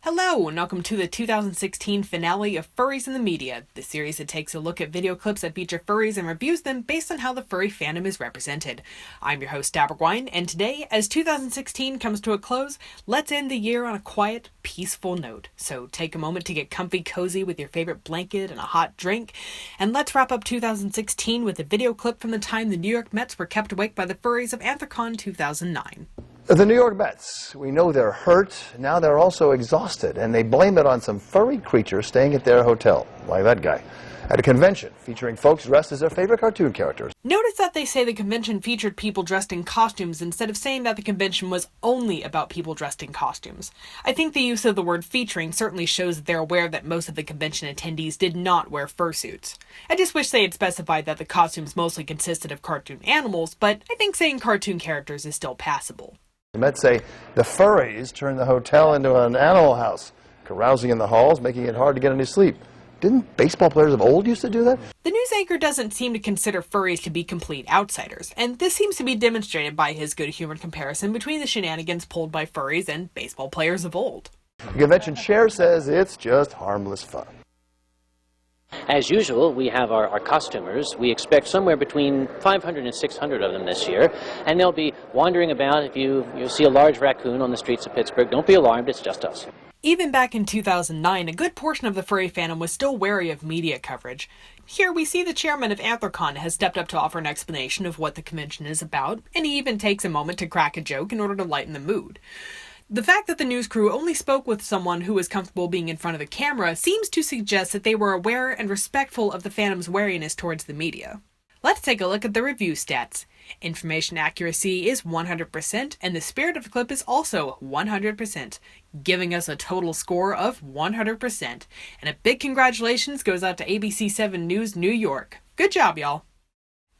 Hello, and welcome to the 2016 finale of Furries in the Media, the series that takes a look at video clips that feature furries and reviews them based on how the furry fandom is represented. I'm your host, Abergwine, and today, as 2016 comes to a close, let's end the year on a quiet, peaceful note. So take a moment to get comfy cozy with your favorite blanket and a hot drink, and let's wrap up 2016 with a video clip from the time the New York Mets were kept awake by the furries of Anthrocon 2009. The New York Mets, we know they're hurt, now they're also exhausted, and they blame it on some furry creature staying at their hotel, like that guy, at a convention featuring folks dressed as their favorite cartoon characters. Notice that they say the convention featured people dressed in costumes instead of saying that the convention was only about people dressed in costumes. I think the use of the word featuring certainly shows that they're aware that most of the convention attendees did not wear fursuits. I just wish they had specified that the costumes mostly consisted of cartoon animals, but I think saying cartoon characters is still passable. The Mets say the furries turned the hotel into an animal house, carousing in the halls, making it hard to get any sleep. Didn't baseball players of old used to do that? The news anchor doesn't seem to consider furries to be complete outsiders, and this seems to be demonstrated by his good-humored comparison between the shenanigans pulled by furries and baseball players of old. The convention chair says it's just harmless fun. As usual, we have our costumers. We expect somewhere between 500 and 600 of them this year, and they'll be wandering about. If you see a large raccoon on the streets of Pittsburgh, don't be alarmed, it's just us. Even back in 2009, a good portion of the furry fandom was still wary of media coverage. Here we see the chairman of Anthrocon has stepped up to offer an explanation of what the convention is about, and he even takes a moment to crack a joke in order to lighten the mood. The fact that the news crew only spoke with someone who was comfortable being in front of the camera seems to suggest that they were aware and respectful of the fandom's wariness towards the media. Let's take a look at the review stats. Information accuracy is 100%, and the spirit of the clip is also 100%, giving us a total score of 100%. And a big congratulations goes out to ABC7 News New York. Good job, y'all!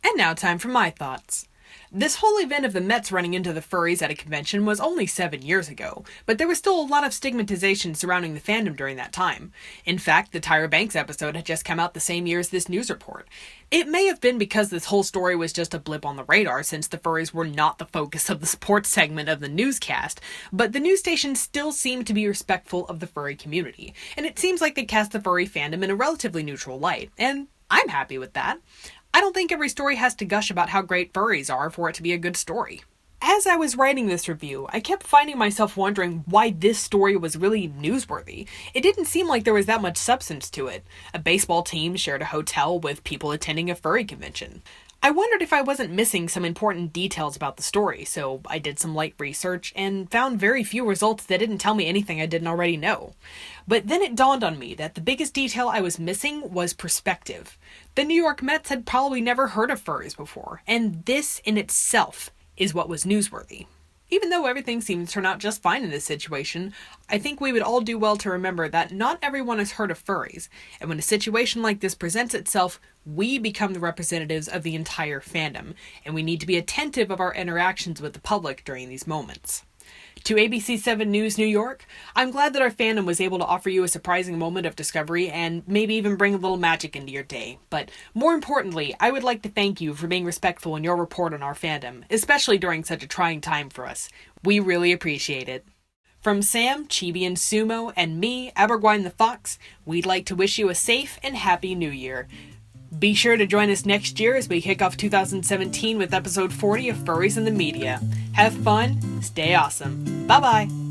And now time for my thoughts. This whole event of the Mets running into the furries at a convention was only 7 years ago, but there was still a lot of stigmatization surrounding the fandom during that time. In fact, the Tyra Banks episode had just come out the same year as this news report. It may have been because this whole story was just a blip on the radar since the furries were not the focus of the sports segment of the newscast, but the news station still seemed to be respectful of the furry community, and it seems like they cast the furry fandom in a relatively neutral light, and I'm happy with that. I don't think every story has to gush about how great furries are for it to be a good story. As I was writing this review, I kept finding myself wondering why this story was really newsworthy. It didn't seem like there was that much substance to it. A baseball team shared a hotel with people attending a furry convention. I wondered if I wasn't missing some important details about the story, so I did some light research and found very few results that didn't tell me anything I didn't already know. But then it dawned on me that the biggest detail I was missing was perspective. The New York Mets had probably never heard of furries before, and this in itself is what was newsworthy. Even though everything seemed to turn out just fine in this situation, I think we would all do well to remember that not everyone has heard of furries, and when a situation like this presents itself, we become the representatives of the entire fandom, and we need to be attentive of our interactions with the public during these moments. To ABC7 News New York, I'm glad that our fandom was able to offer you a surprising moment of discovery and maybe even bring a little magic into your day. But more importantly, I would like to thank you for being respectful in your report on our fandom, especially during such a trying time for us. We really appreciate it. From Sam, Chibi and Sumo, and me, Abergwine the Fox, we'd like to wish you a safe and happy New Year. Be sure to join us next year as we kick off 2017 with episode 40 of Furries in the Media. Have fun, stay awesome. Bye-bye!